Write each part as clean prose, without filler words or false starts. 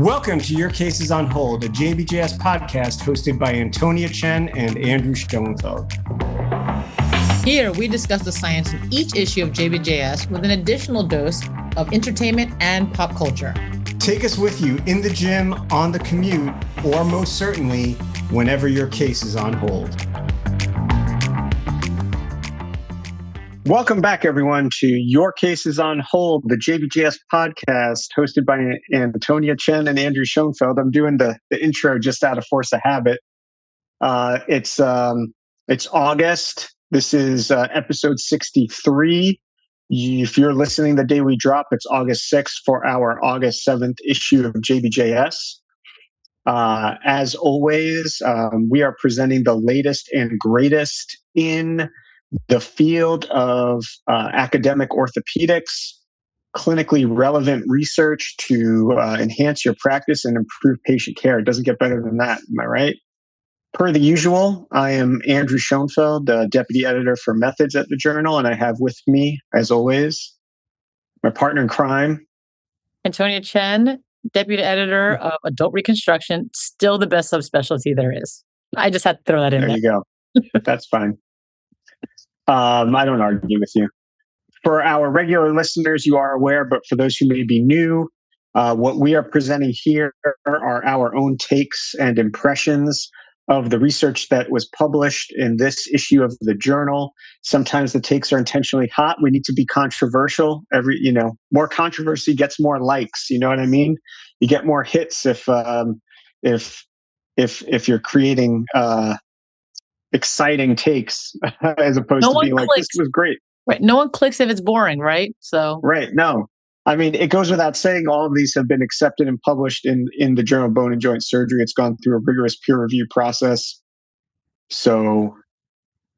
Welcome to Your Case is on Hold, a JBJS podcast hosted by Antonia and Andrew Schoenfeld. Here, we discuss the science in each issue of JBJS with an additional dose of entertainment and pop culture. Take us with you in the gym, on the commute, or most certainly, whenever your case is on hold. Welcome back, everyone, to Your Case is on Hold, the JBJS podcast hosted by Antonia and Andrew Schoenfeld. I'm doing the intro just out of force of habit. It's August. This is episode 63. If you're listening the day we drop, it's August 6th for our August 7th issue of JBJS. As always, we are presenting the latest and greatest in the field of academic orthopedics, clinically relevant research to enhance your practice and improve patient care. It doesn't get better than that. Am I right? Per the usual, I am Andrew Schoenfeld, deputy editor for methods at the journal, and I have with me, as always, my partner in crime, Antonia Chen, deputy editor of adult reconstruction, still the best subspecialty there is. I just had to throw that in there. There you go. That's fine. I don't argue with you. For our regular listeners, you are aware, but for those who may be new, what we are presenting here are our own takes and impressions of the research that was published in this issue of the journal. Sometimes the takes are intentionally hot. We need to be controversial. More controversy gets more likes. You know what I mean? You get more hits if you're creating exciting takes as opposed to being like, this was great. Right. No one clicks if it's boring, right? Right. No. I mean, it goes without saying all of these have been accepted and published in the Journal of Bone and Joint Surgery. It's gone through a rigorous peer review process. So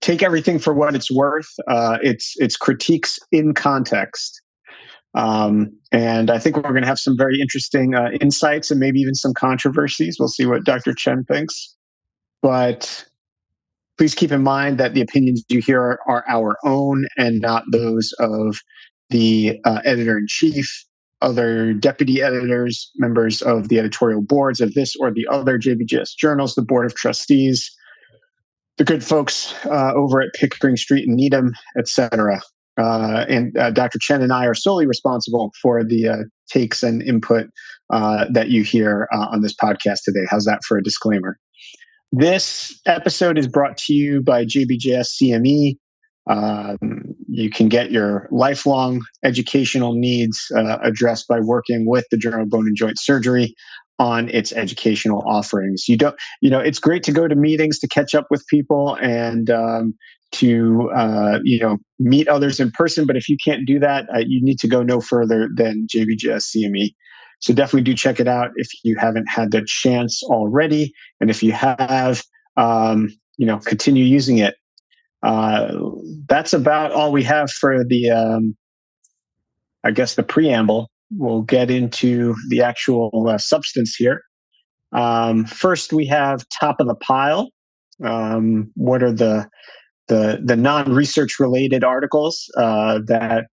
take everything for what it's worth. It's critiques in context. And I think we're going to have some very interesting insights and maybe even some controversies. We'll see what Dr. Chen thinks. But please keep in mind that the opinions you hear are our own and not those of the editor-in-chief, other deputy editors, members of the editorial boards of this or the other JBJS journals, the board of trustees, the good folks over at Pickering Street and Needham, etc. And Dr. Chen and I are solely responsible for the takes and input that you hear on this podcast today. How's that for a disclaimer? This episode is brought to you by JBJS CME. You can get your lifelong educational needs addressed by working with the Journal of Bone and Joint Surgery on its educational offerings. It's great to go to meetings to catch up with people and to meet others in person. But if you can't do that, you need to go no further than JBJS CME. So definitely do check it out if you haven't had the chance already. And if you have, continue using it. That's about all we have for the preamble. We'll get into the actual substance here. First, we have top of the pile. What are the non-research related articles that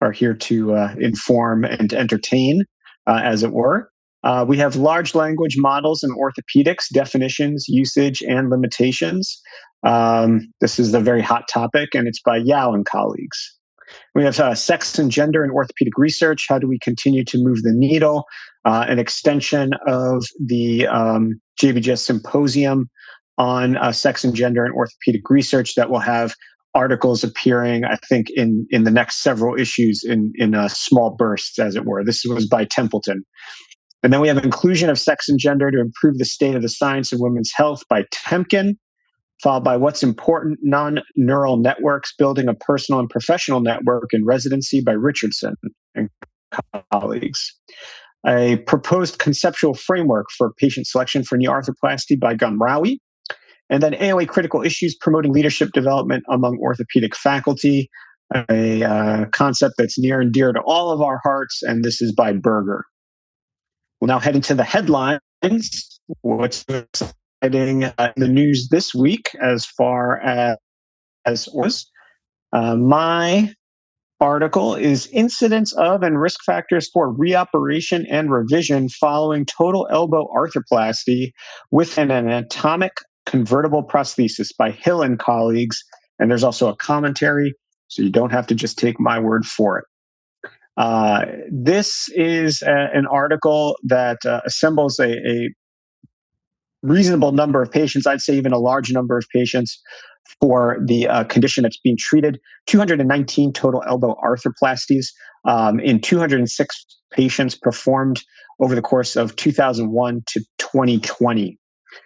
are here to inform and entertain? As it were. We have large language models in orthopedics, definitions, usage, and limitations. This is a very hot topic, and it's by Yao and colleagues. We have sex and gender in orthopedic research. How do we continue to move the needle? An extension of the JBJS symposium on sex and gender in orthopedic research that will have articles appearing, I think, in the next several issues in small bursts, as it were. This was by Templeton. And then we have inclusion of sex and gender to improve the state of the science of women's health by Temkin, followed by what's important, non-neural networks, building a personal and professional network in residency by Richardson and colleagues. A proposed conceptual framework for patient selection for knee arthroplasty by Gomrawi. And then AOA critical issues promoting leadership development among orthopedic faculty, a concept that's near and dear to all of our hearts, and this is by Berger. We'll now head into the headlines. What's exciting in the news this week as far as was. My article is Incidence of and Risk Factors for Reoperation and Revision Following Total Elbow Arthroplasty with an Anatomic Convertible Prosthesis by Hill and colleagues. And there's also a commentary, so you don't have to just take my word for it. This is an article that assembles a reasonable number of patients, I'd say even a large number of patients for the condition that's being treated. 219 total elbow arthroplasties in 206 patients performed over the course of 2001 to 2020.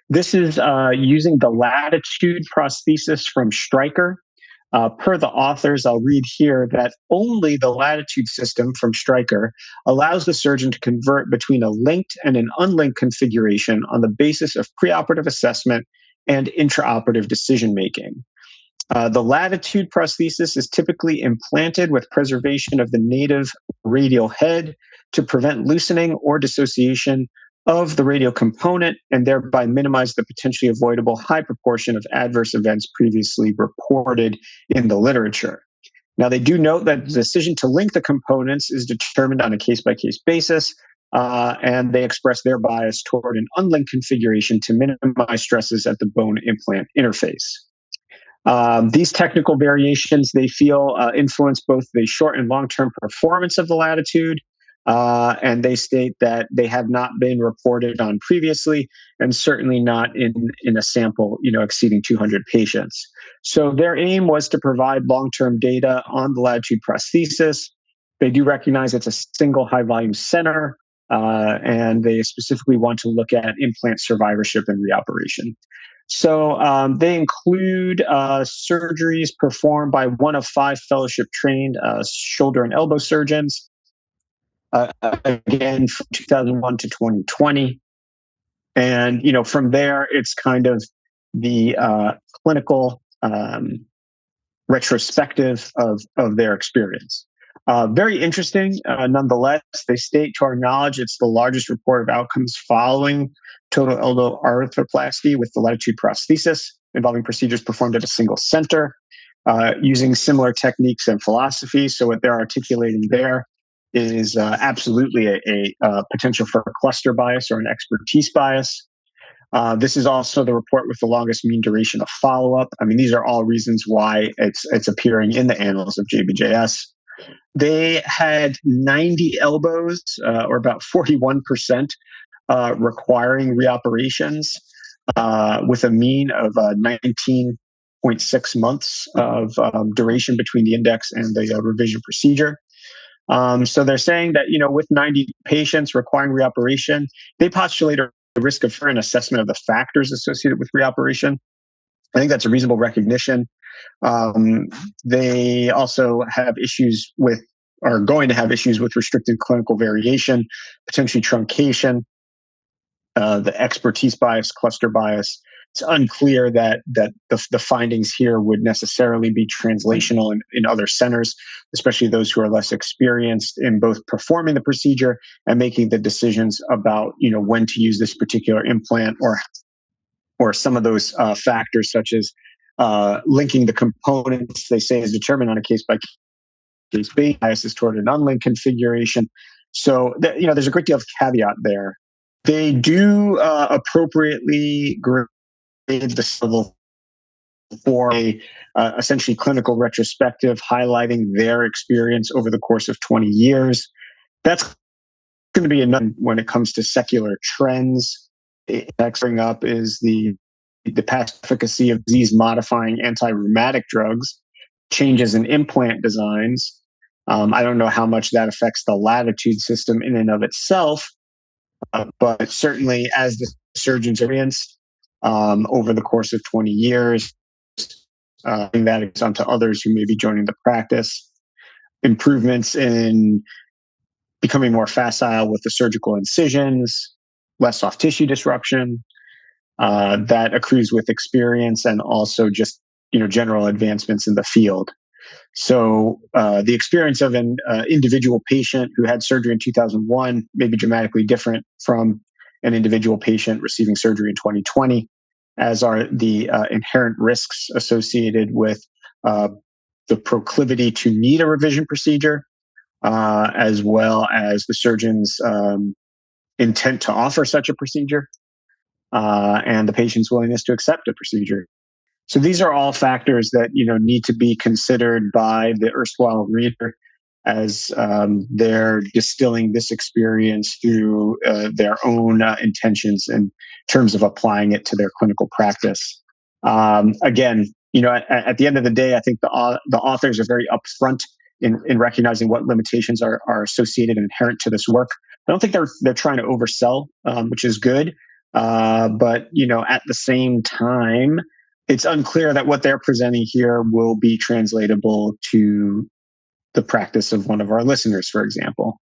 This is using the Latitude prosthesis from Stryker. Per the authors, I'll read here that only the Latitude system from Stryker allows the surgeon to convert between a linked and an unlinked configuration on the basis of preoperative assessment and intraoperative decision making. The Latitude prosthesis is typically implanted with preservation of the native radial head to prevent loosening or dissociation of the radial component and thereby minimize the potentially avoidable high proportion of adverse events previously reported in the literature. Now, they do note that the decision to link the components is determined on a case-by-case basis, and they express their bias toward an unlinked configuration to minimize stresses at the bone implant interface. These technical variations, they feel, influence both the short and long-term performance of the Latitude, and they state that they have not been reported on previously, and certainly not in a sample, exceeding 200 patients. So their aim was to provide long-term data on the Latitude prosthesis. They do recognize it's a single high-volume center, and they specifically want to look at implant survivorship and reoperation. So they include surgeries performed by one of 5 fellowship-trained shoulder and elbow surgeons. Again, from 2001 to 2020. And, from there, it's kind of the clinical retrospective of their experience. Very interesting, nonetheless. They state, to our knowledge, it's the largest report of outcomes following total elbow arthroplasty with the Latitude prosthesis, involving procedures performed at a single center, using similar techniques and philosophies. So what they're articulating there is absolutely a potential for a cluster bias or an expertise bias. This is also the report with the longest mean duration of follow-up. I mean, these are all reasons why it's appearing in the annals of JBJS. They had 90 elbows, or about 41%, requiring reoperations, with a mean of 19.6 months of duration between the index and the revision procedure. So they're saying that, with 90 patients requiring reoperation, they postulate a risk of an assessment of the factors associated with reoperation. I think that's a reasonable recognition. They also have issues with, are going to have issues with restricted clinical variation, potentially truncation, the expertise bias, cluster bias. It's unclear that the findings here would necessarily be translational in other centers, especially those who are less experienced in both performing the procedure and making the decisions about when to use this particular implant, or some of those factors such as linking the components. They say is determined on a case by case basis, biases toward an unlinked configuration. So there's a great deal of caveat there. They do appropriately grade this level for a essentially clinical retrospective highlighting their experience over the course of 20 years. That's going to be enough when it comes to secular trends. Next bring up is the past efficacy of disease-modifying anti-rheumatic drugs, changes in implant designs. I don't know how much that affects the Latitude system in and of itself, but certainly as the surgeons experienced over the course of 20 years, that is onto others who may be joining the practice. Improvements in becoming more facile with the surgical incisions, less soft tissue disruption, that accrues with experience, and also just general advancements in the field. So the experience of an individual patient who had surgery in 2001 may be dramatically different from an individual patient receiving surgery in 2020, as are the inherent risks associated with the proclivity to need a revision procedure, as well as the surgeon's intent to offer such a procedure, and the patient's willingness to accept a procedure. So these are all factors that need to be considered by the erstwhile reader as they're distilling this experience through their own intentions in terms of applying it to their clinical practice. Again, at the end of the day, I think the authors are very upfront in recognizing what limitations are associated and inherent to this work. I don't think they're trying to oversell, which is good. But at the same time, it's unclear that what they're presenting here will be translatable to the practice of one of our listeners, for example.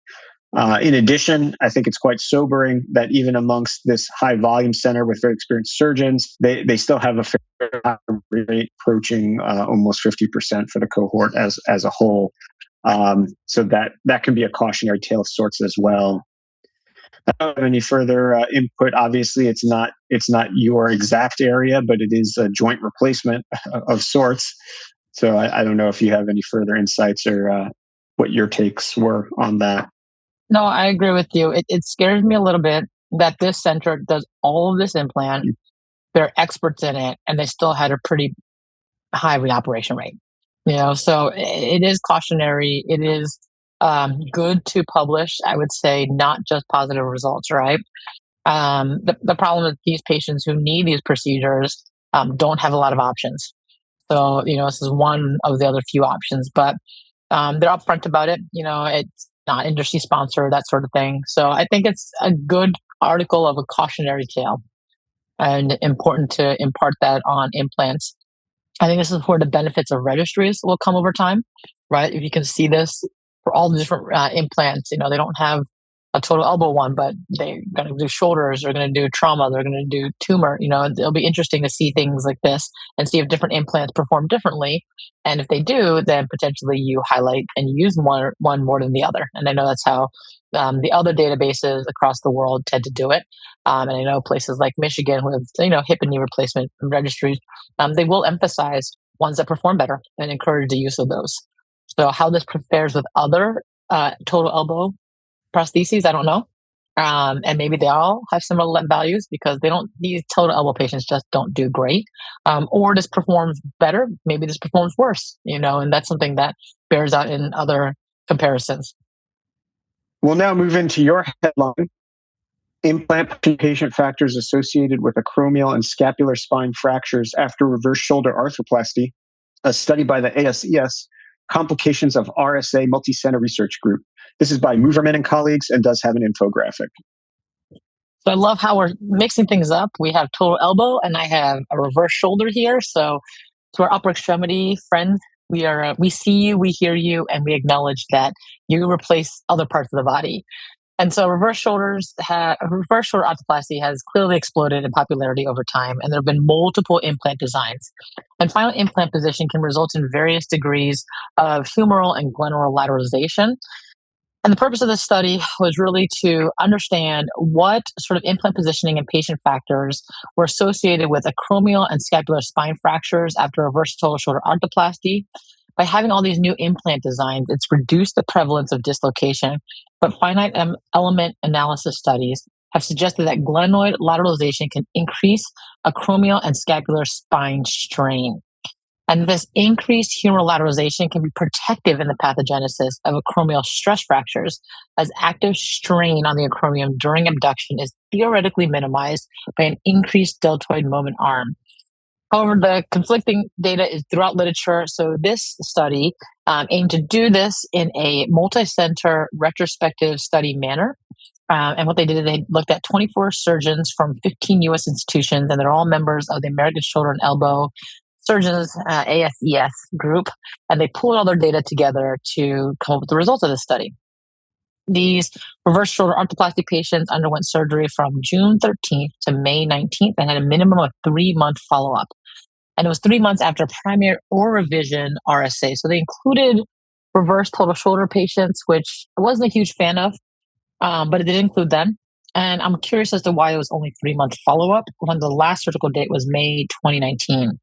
In addition, I think it's quite sobering that even amongst this high volume center with very experienced surgeons, they still have a fair high rate approaching almost 50% for the cohort as a whole. So that can be a cautionary tale of sorts as well. I don't have any further input. Obviously, it's not your exact area, but it is a joint replacement of sorts. So I don't know if you have any further insights or what your takes were on that. No, I agree with you. It scares me a little bit that this center does all of this implant. They're experts in it, and they still had a pretty high reoperation rate. So it is cautionary. It is good to publish, I would say, not just positive results, right? The problem with these patients who need these procedures don't have a lot of options. So, this is one of the other few options, but they're upfront about it. It's not industry sponsored, that sort of thing. So I think it's a good article of a cautionary tale and important to impart that on implants. I think this is where the benefits of registries will come over time, right? If you can see this for all the different implants, they don't have a total elbow one, but they're going to do shoulders, they're going to do trauma, they're going to do tumor. It'll be interesting to see things like this and see if different implants perform differently. And if they do, then potentially you highlight and use one more than the other. And I know that's how the other databases across the world tend to do it. And I know places like Michigan with, hip and knee replacement registries, they will emphasize ones that perform better and encourage the use of those. So how this compares with other total elbow prostheses, I don't know. And maybe they all have similar values because these total elbow patients just don't do great. Or this performs better. Maybe this performs worse, and that's something that bears out in other comparisons. We'll now move into your headline. Implant patient factors associated with acromial and scapular spine fractures after reverse shoulder arthroplasty. A study by the ASES, Complications of RSA Multicenter Research Group. This is by Moverman and colleagues and does have an infographic. So I love how we're mixing things up. We have total elbow and I have a reverse shoulder here. So to our upper extremity friends, we see you, we hear you, and we acknowledge that you replace other parts of the body. And so reverse shoulder arthroplasty has clearly exploded in popularity over time, and there have been multiple implant designs. And final implant position can result in various degrees of humeral and glenoidal lateralization. And the purpose of this study was really to understand what sort of implant positioning and patient factors were associated with acromial and scapular spine fractures after reverse total shoulder arthroplasty. By having all these new implant designs, it's reduced the prevalence of dislocation, but finite element analysis studies have suggested that glenoid lateralization can increase acromial and scapular spine strain. And this increased humeral lateralization can be protective in the pathogenesis of acromial stress fractures, as active strain on the acromion during abduction is theoretically minimized by an increased deltoid moment arm. However, the conflicting data is throughout literature. So this study aimed to do this in a multi-center retrospective study manner. And what they did is they looked at 24 surgeons from 15 U.S. institutions, and they're all members of the American Shoulder and Elbow Surgeons ASES group. And they pulled all their data together to come up with the results of this study. These reverse shoulder arthroplasty patients underwent surgery from June 13th to May 19th and had a minimum of 3-month follow-up. And it was 3 months after primary or revision RSA. So they included reverse total shoulder patients, which I wasn't a huge fan of, but it did include them. And I'm curious as to why it was only 3-month follow-up when the last surgical date was May 2019.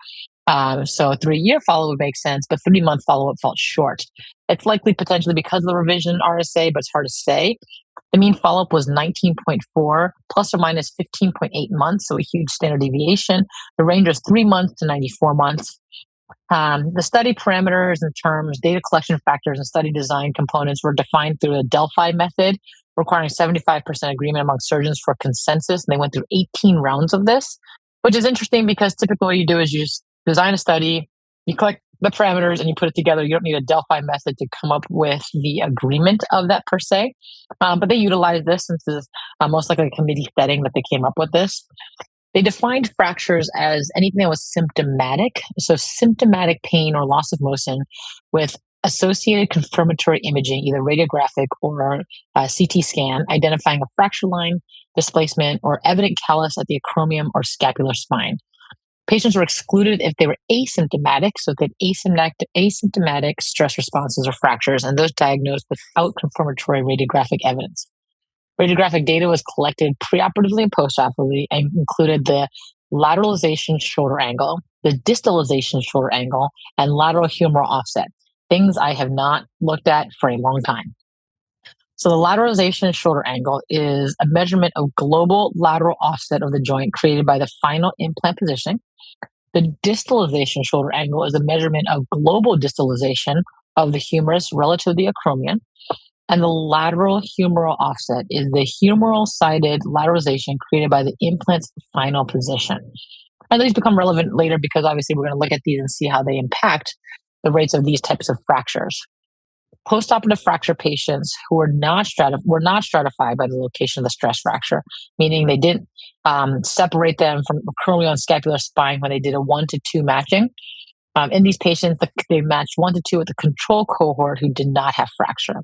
So a 3-year follow-up would make sense, but 3-month follow-up felt short. It's likely potentially because of the revision in RSA, but it's hard to say. The mean follow-up was 19.4 plus or minus 15.8 months, so a huge standard deviation. The range was 3 months to 94 months. The study parameters and terms, data collection factors, and study design components were defined through a Delphi method, requiring 75% agreement among surgeons for consensus. And they went through 18 rounds of this, which is interesting because typically what you do is you just design a study, you collect the parameters, and you put it together. You don't need a Delphi method to come up with the agreement of that per se. But they utilize this since it's most likely a committee setting that they came up with this. They defined fractures as anything that was symptomatic, so symptomatic pain or loss of motion with associated confirmatory imaging, either radiographic or CT scan, identifying a fracture line, displacement, or evident callus at the acromion or scapular spine. Patients were excluded if they were asymptomatic, so they had asymptomatic stress responses or fractures, and those diagnosed without confirmatory radiographic evidence. Radiographic data was collected preoperatively and postoperatively and included the lateralization shoulder angle, the distalization shoulder angle, and lateral humeral offset, things I have not looked at for a long time. So the lateralization shoulder angle is a measurement of global lateral offset of the joint created by the final implant positioning. The distalization shoulder angle is a measurement of global distalization of the humerus relative to the acromion. And the lateral humeral offset is the humeral-sided lateralization created by the implant's final position. And these become relevant later because obviously we're going to look at these and see how they impact the rates of these types of fractures. Postoperative fracture patients who were not stratified by the location of the stress fracture, meaning they didn't separate them from acromion and scapular spine when they did a 1-to-2 matching. In these patients, they matched 1-to-2 with the control cohort who did not have fracture.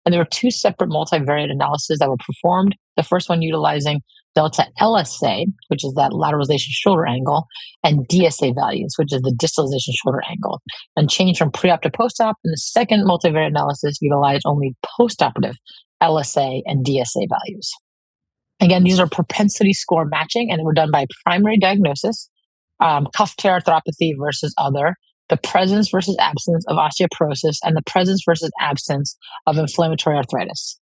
And there were 2 separate multivariate analyses that were performed. The first one utilizing delta LSA, which is that lateralization shoulder angle, and DSA values, which is the distalization shoulder angle, and change from pre-op to post-op. And the second multivariate analysis utilized only post-operative LSA and DSA values. Again, these are propensity score matching, and they were done by primary diagnosis, cuff tear arthropathy versus other, the presence versus absence of osteoporosis, and the presence versus absence of inflammatory arthritis.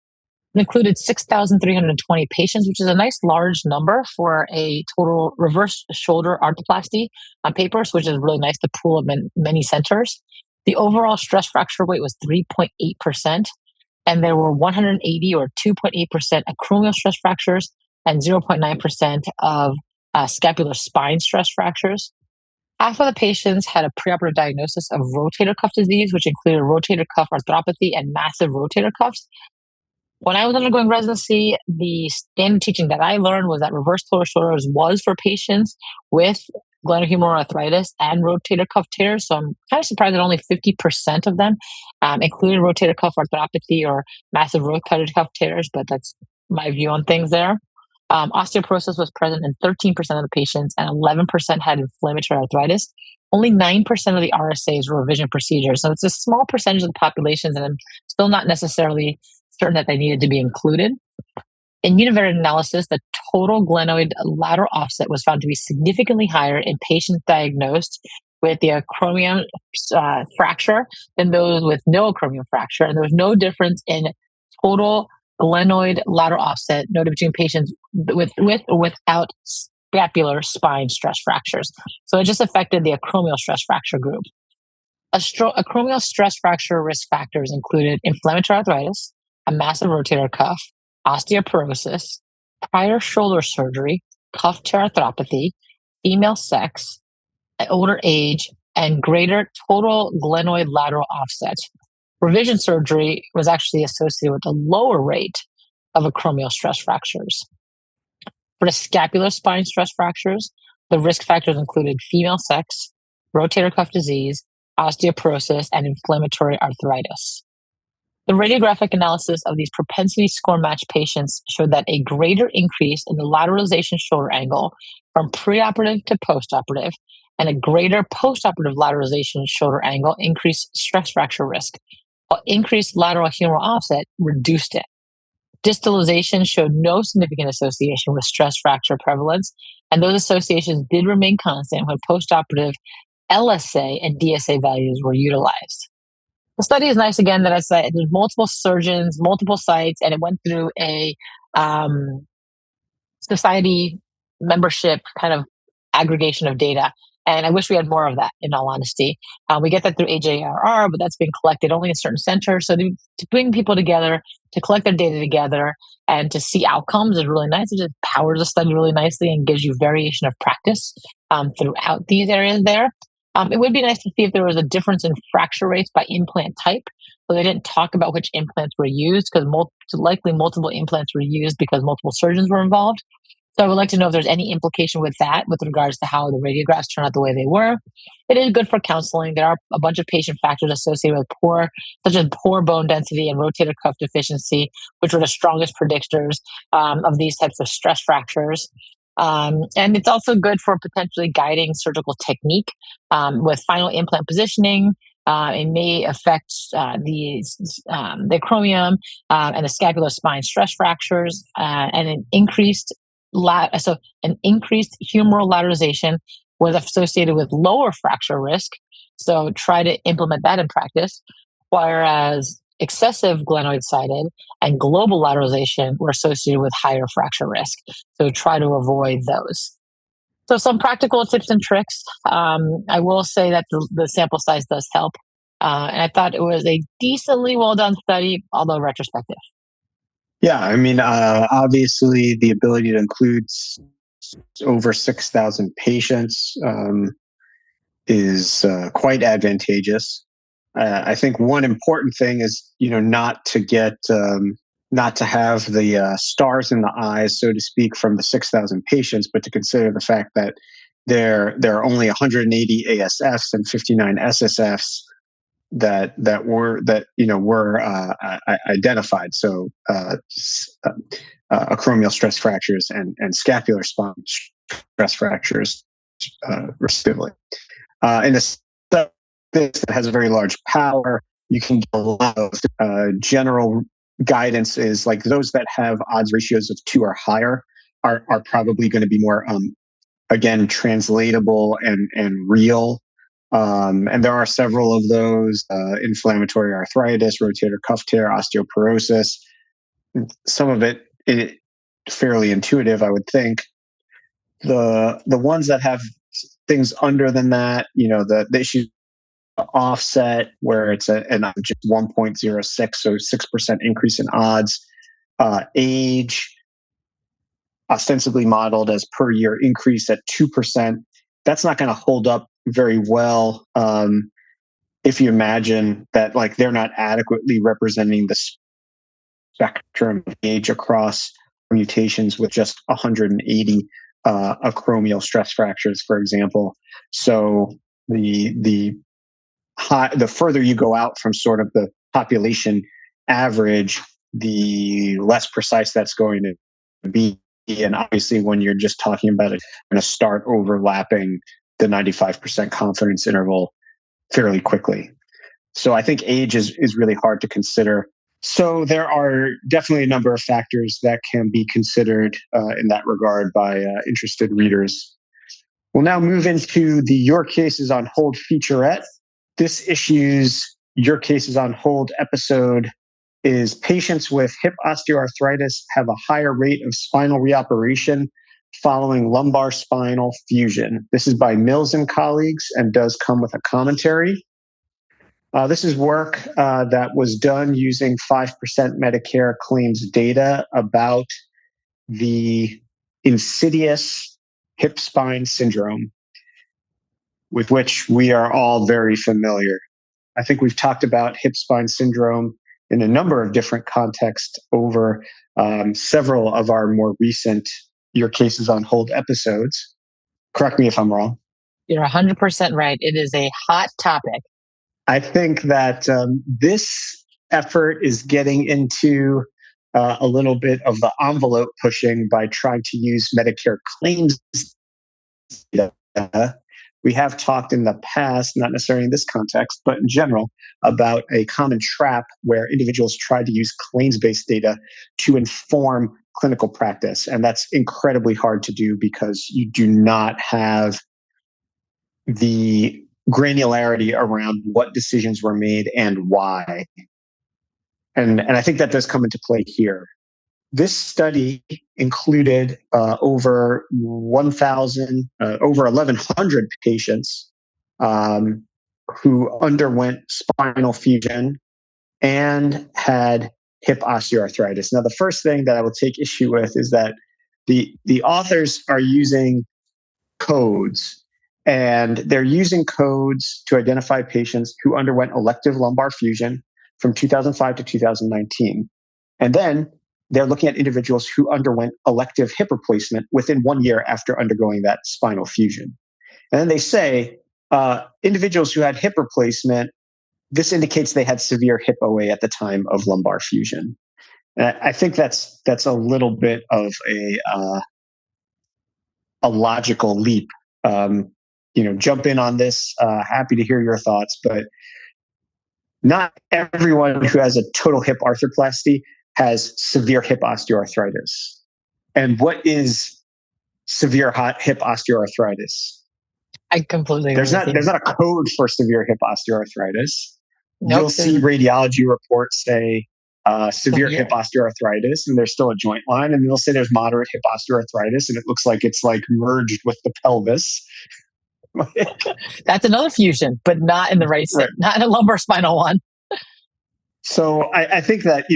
It included 6,320 patients, which is a nice large number for a total reverse shoulder arthroplasty on papers, which is really nice to pool of many centers. The overall stress fracture rate was 3.8%, and there were 180 or 2.8% acromial stress fractures and 0.9% of scapular spine stress fractures. Half of the patients had a preoperative diagnosis of rotator cuff disease, which included rotator cuff arthropathy and massive rotator cuffs. When I was undergoing residency, the standard teaching that I learned was that reverse total shoulders was for patients with glenohumeral arthritis and rotator cuff tears. So I'm kind of surprised that only 50% of them included rotator cuff arthropathy or massive rotator cuff tears, but that's my view on things there. Osteoporosis was present in 13% of the patients, and 11% had inflammatory arthritis. Only 9% of the RSAs were revision procedures. So it's a small percentage of the populations, and I'm still not necessarily certain that they needed to be included. In univariate analysis, the total glenoid lateral offset was found to be significantly higher in patients diagnosed with the acromion fracture than those with no acromion fracture, and there was no difference in total glenoid lateral offset noted between patients with or without scapular spine stress fractures. So it just affected the acromial stress fracture group. Acromial stress fracture risk factors included inflammatory arthritis, a massive rotator cuff, osteoporosis, prior shoulder surgery, cuff tear arthropathy, female sex, older age, and greater total glenoid lateral offset. Revision surgery was actually associated with a lower rate of acromial stress fractures. For the scapular spine stress fractures, the risk factors included female sex, rotator cuff disease, osteoporosis, and inflammatory arthritis. The radiographic analysis of these propensity score matched patients showed that a greater increase in the lateralization shoulder angle from preoperative to postoperative and a greater postoperative lateralization shoulder angle increased stress fracture risk, while increased lateral humeral offset reduced it. Distalization showed no significant association with stress fracture prevalence, and those associations did remain constant when postoperative LSA and DSA values were utilized. The study is nice again that I said there's multiple surgeons, multiple sites, and it went through a um, society membership kind of aggregation of data. And I wish we had more of that, in all honesty. We get that through AJRR, but that's being collected only in certain centers. So to bring people together, to collect their data together, and to see outcomes is really nice. It just powers the study really nicely and gives you variation of practice throughout these areas there. It would be nice to see if there was a difference in fracture rates by implant type. So they didn't talk about which implants were used because likely multiple implants were used because multiple surgeons were involved. So I would like to know if there's any implication with that with regards to how the radiographs turn out the way they were. It is good for counseling. There are a bunch of patient factors associated with such as poor bone density and rotator cuff deficiency, which are the strongest predictors of these types of stress fractures. And it's also good for potentially guiding surgical technique with final implant positioning. It may affect the acromion and the scapular spine stress fractures and an increased humeral lateralization was associated with lower fracture risk. So try to implement that in practice. Whereas excessive glenoid-sided and global lateralization were associated with higher fracture risk. So try to avoid those. So some practical tips and tricks. I will say that the sample size does help. And I thought it was a decently well done study, although retrospective. Yeah, I mean, obviously, the ability to include over 6,000 patients is quite advantageous. I think one important thing is, not to have the stars in the eyes, so to speak, from the 6,000 patients, but to consider the fact that there are only 180 ASFs and 59 SSFs that were identified. So acromial stress fractures and scapular spine stress fractures, respectively. In a study that has a very large power, you can get a lot of general guidance is like those that have odds ratios of 2 or higher are probably going to be more again translatable and real. And there are several of those: inflammatory arthritis, rotator cuff tear, osteoporosis. Some of it fairly intuitive, I would think. The ones that have things under than that, the issue offset where it's just 1.06, so 6% increase in odds. Age, ostensibly modeled as per year increase at 2%. That's not going to hold up very well if you imagine that like they're not adequately representing the spectrum of age across mutations with just 180 acromial stress fractures, for example. So the further you go out from sort of the population average, the less precise that's going to be. And obviously, when you're just talking about it, going to start overlapping the 95% confidence interval fairly quickly. So I think age is really hard to consider. So there are definitely a number of factors that can be considered in that regard by interested readers. We'll now move into the Your Cases on Hold featurette. This issue's Your Cases on Hold episode is patients with hip osteoarthritis have a higher rate of spinal reoperation following lumbar spinal fusion. This is by Mills and colleagues and does come with a commentary. This is work that was done using 5% Medicare claims data about the insidious hip spine syndrome, with which we are all very familiar. I think we've talked about hip spine syndrome in a number of different contexts over several of our more recent Your Cases on Hold episodes. Correct me if I'm wrong. You're 100% right. It is a hot topic. I think that this effort is getting into a little bit of the envelope pushing by trying to use Medicare claims data. We have talked in the past, not necessarily in this context, but in general, about a common trap where individuals try to use claims-based data to inform clinical practice. And that's incredibly hard to do because you do not have the granularity around what decisions were made and why. And I think that does come into play here. This study included over 1,100 patients who underwent spinal fusion and had hip osteoarthritis. Now, the first thing that I will take issue with is that the authors are using codes, and they're using codes to identify patients who underwent elective lumbar fusion from 2005 to 2019. And then they're looking at individuals who underwent elective hip replacement within 1 year after undergoing that spinal fusion. And then they say individuals who had hip replacement, this indicates they had severe hip OA at the time of lumbar fusion. And I think that's a little bit of a logical leap. Jump in on this. Happy to hear your thoughts, but not everyone who has a total hip arthroplasty has severe hip osteoarthritis. And what is severe hip osteoarthritis? I completely agree. There's not a code for severe hip osteoarthritis. Nope, You'll see radiology reports say severe hip osteoarthritis, and there's still a joint line, and they'll say there's moderate hip osteoarthritis, and it looks like it's like merged with the pelvis. That's another fusion, but not in the right state, not in a lumbar spinal one. So I think that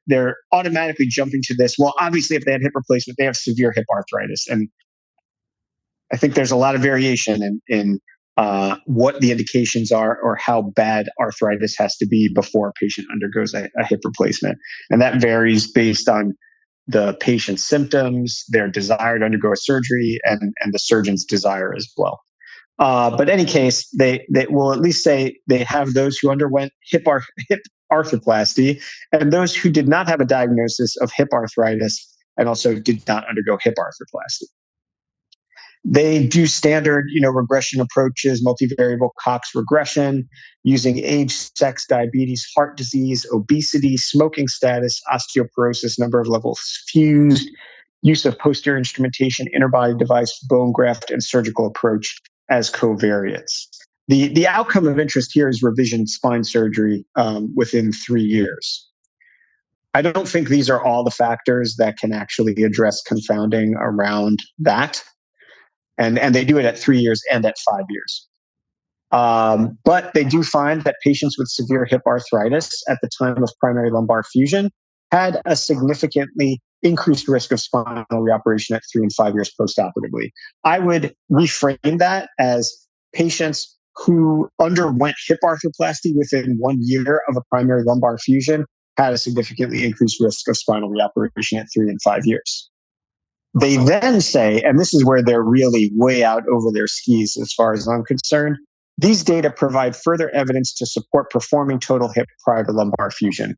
they're automatically jumping to this. Well, obviously, if they had hip replacement, they have severe hip arthritis, and I think there's a lot of variation in what the indications are or how bad arthritis has to be before a patient undergoes a hip replacement, and that varies based on the patient's symptoms, their desire to undergo a surgery, and the surgeon's desire as well. But in any case, they will at least say they have those who underwent hip arthroplasty and those who did not have a diagnosis of hip arthritis and also did not undergo hip arthroplasty. They do standard, regression approaches, multivariable Cox regression using age, sex, diabetes, heart disease, obesity, smoking status, osteoporosis, number of levels fused, use of posterior instrumentation, interbody device, bone graft, and surgical approach as covariates. The outcome of interest here is revision spine surgery within 3 years. I don't think these are all the factors that can actually address confounding around that. And they do it at 3 years and at 5 years. But they do find that patients with severe hip arthritis at the time of primary lumbar fusion had a significantly increased risk of spinal reoperation at 3 and 5 years postoperatively. I would reframe that as patients who underwent hip arthroplasty within 1 year of a primary lumbar fusion had a significantly increased risk of spinal reoperation at 3 and 5 years. They then say, and this is where they're really way out over their skis as far as I'm concerned, these data provide further evidence to support performing total hip prior to lumbar fusion.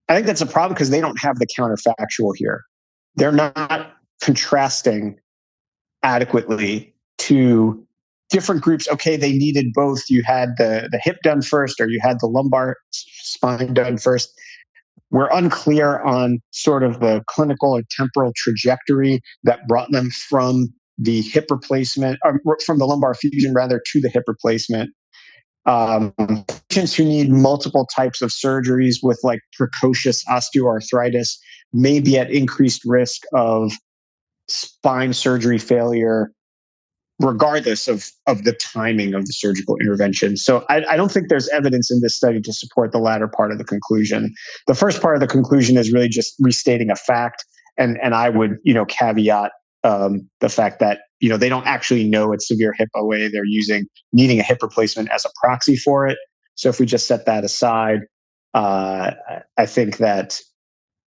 I think that's a problem because they don't have the counterfactual here. They're not contrasting adequately to different groups. Okay, they needed both. You had the hip done first, or you had the lumbar spine done first. We're unclear on sort of the clinical and temporal trajectory that brought them from the hip replacement, or from the lumbar fusion rather, to the hip replacement. Patients who need multiple types of surgeries with like precocious osteoarthritis may be at increased risk of spine surgery failure, regardless of the timing of the surgical intervention. So I don't think there's evidence in this study to support the latter part of the conclusion. The first part of the conclusion is really just restating a fact. And I would, caveat the fact that, they don't actually know it's severe hip OA. They're using needing a hip replacement as a proxy for it. So if we just set that aside, I think that,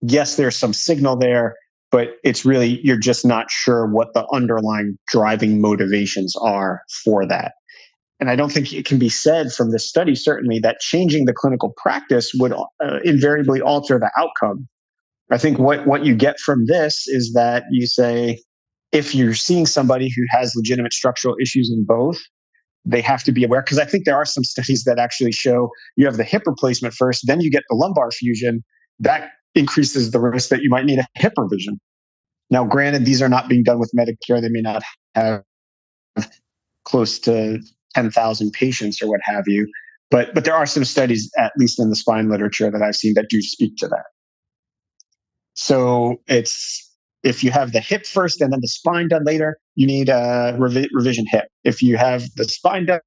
yes, there's some signal there, but it's really, you're just not sure what the underlying driving motivations are for that. And I don't think it can be said from this study, certainly, that changing the clinical practice would invariably alter the outcome. I think what you get from this is that you say, if you're seeing somebody who has legitimate structural issues in both, they have to be aware, because I think there are some studies that actually show you have the hip replacement first, then you get the lumbar fusion. That increases the risk that you might need a hip revision. Now, granted, these are not being done with Medicare. They may not have close to 10,000 patients or what have you. But there are some studies, at least in the spine literature, that I've seen that do speak to that. So if you have the hip first and then the spine done later, you need a revision hip. If you have the spine done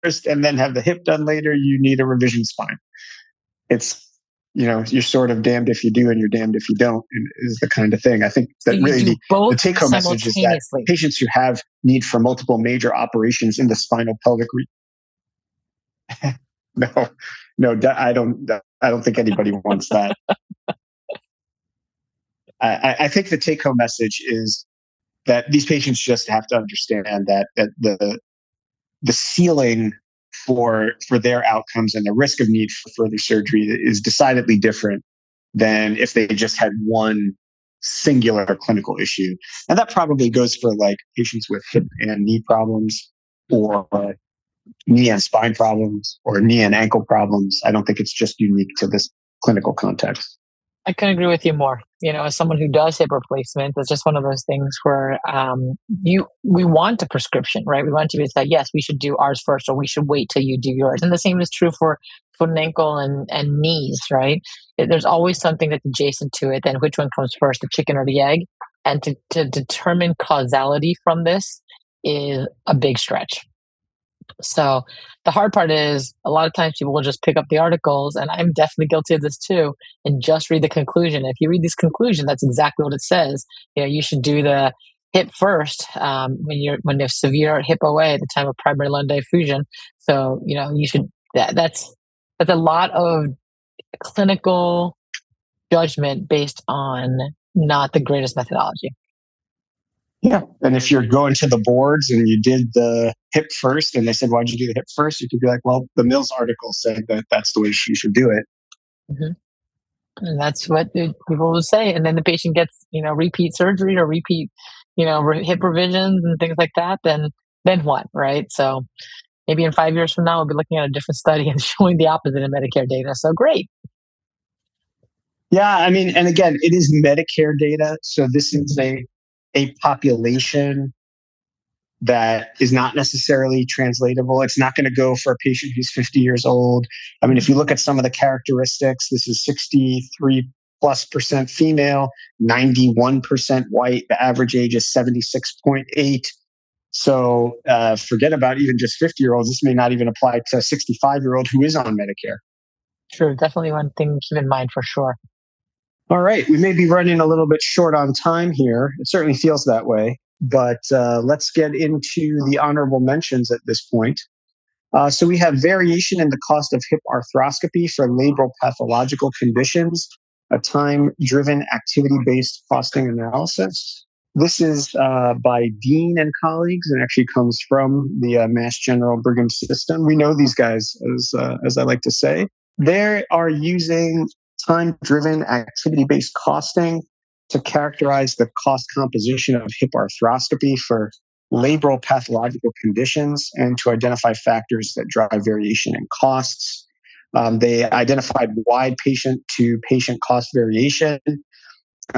first and then have the hip done later, you need a revision spine. It's, you're sort of damned if you do and you're damned if you don't, is the kind of thing. I think So that you really do the both take home message is that simultaneously. patients who have need for multiple major operations in the spinal pelvic no, I don't think anybody wants that. I think the take home message is that these patients just have to understand that the ceiling for their outcomes and the risk of need for further surgery is decidedly different than if they just had one singular clinical issue. And that probably goes for like patients with hip and knee problems, or knee and spine problems, or knee and ankle problems. I don't think it's just unique to this clinical context. I couldn't agree with you more. As someone who does hip replacement, it's just one of those things where we want a prescription, right? We want to be like, yes, we should do ours first, or we should wait till you do yours. And the same is true for foot and ankle and knees, right? There's always something that's adjacent to it. Then which one comes first, the chicken or the egg? And to determine causality from this is a big stretch. So the hard part is a lot of times people will just pick up the articles, and I'm definitely guilty of this too, and just read the conclusion. If you read this conclusion, that's exactly what it says. You should do the hip first when you have severe hip OA at the time of primary lung diffusion. So you should. That's a lot of clinical judgment based on not the greatest methodology. Yeah. And if you're going to the boards and you did the hip first and they said, why'd you do the hip first? You could be like, well, the Mills article said that that's the way you should do it. Mm-hmm. And that's what people will say. And then the patient gets, repeat surgery or repeat, hip revisions and things like that. Then what? Right. So maybe in 5 years from now, we'll be looking at a different study and showing the opposite in Medicare data. So great. Yeah. I mean, and again, it is Medicare data. So this is a population that is not necessarily translatable. It's not going to go for a patient who's 50 years old. I mean, if you look at some of the characteristics, this is 63+% female, 91% white. The average age is 76.8. So forget about even just 50-year-olds. This may not even apply to a 65-year-old who is on Medicare. Sure. Definitely one thing to keep in mind for sure. All right. We may be running a little bit short on time here. It certainly feels that way. But let's get into the honorable mentions at this point. So we have variation in the cost of hip arthroscopy for labral pathological conditions, a time-driven activity-based costing analysis. This is by Dean and colleagues, and actually comes from the Mass General Brigham system. We know these guys, as I like to say. They are using time-driven activity-based costing to characterize the cost composition of hip arthroscopy for labral pathological conditions and to identify factors that drive variation in costs. They identified wide patient-to-patient cost variation,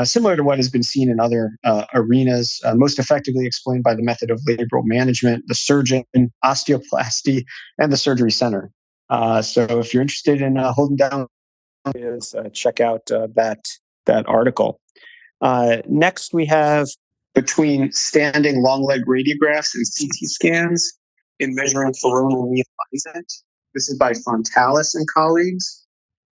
similar to what has been seen in other arenas, most effectively explained by the method of labral management, the surgeon, osteoplasty, and the surgery center. So if you're interested in holding down, check out that article. Next, we have between standing long leg radiographs and CT scans in measuring coronal knee alignment. This is by Fontalis and colleagues.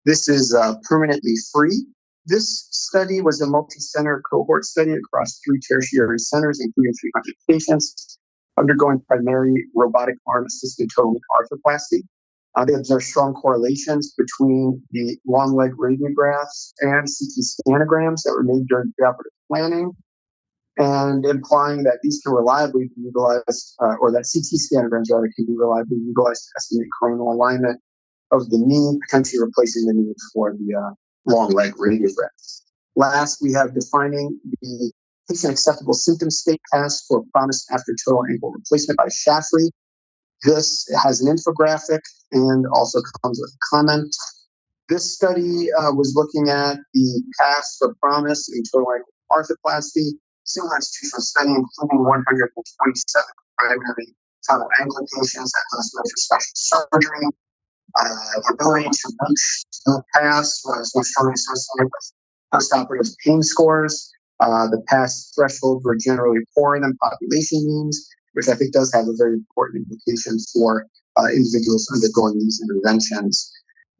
This is permanently free. This study was a multi-center cohort study across 3 tertiary centers, including 300 patients undergoing primary robotic arm-assisted total knee arthroplasty. They observed strong correlations between the long leg radiographs and CT scanograms that were made during preoperative planning, and implying that these can reliably be utilized, or that CT scanograms rather can be reliably utilized to estimate coronal alignment of the knee, potentially replacing the need for the long leg radiographs. Last, we have defining the patient acceptable symptom state test for PROMIS after total ankle replacement by Shaffrey. This has an infographic and also comes with a comment. This study was looking at the paths for PROMIS in total ankle arthroplasty, single institutional study, including 127 primary tunnel ankle patients that must go for special surgery. The ability to reach the pass was strongly associated with postoperative pain scores. The pass thresholds were generally poorer than population means, which I think does have a very important implication for individuals undergoing these interventions.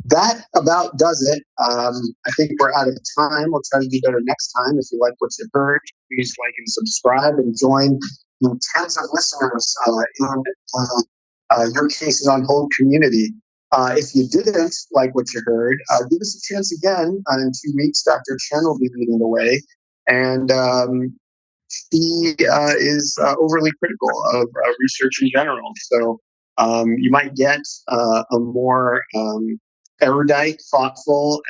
That about does it. I think we're out of time. We'll try to do better next time. If you like what you heard, please like and subscribe and join the tens of listeners in Your Cases on Hold community. If you didn't like what you heard, give us a chance again. In 2 weeks, Dr. Chen will be leading the way. And she is overly critical of research in general. So you might get a more erudite, thoughtful,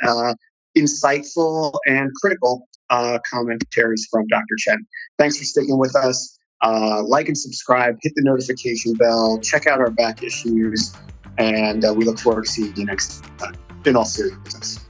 insightful, and critical commentaries from Dr. Chen. Thanks for sticking with us. Like and subscribe, hit the notification bell, check out our back issues, and we look forward to seeing you next time. In all seriousness.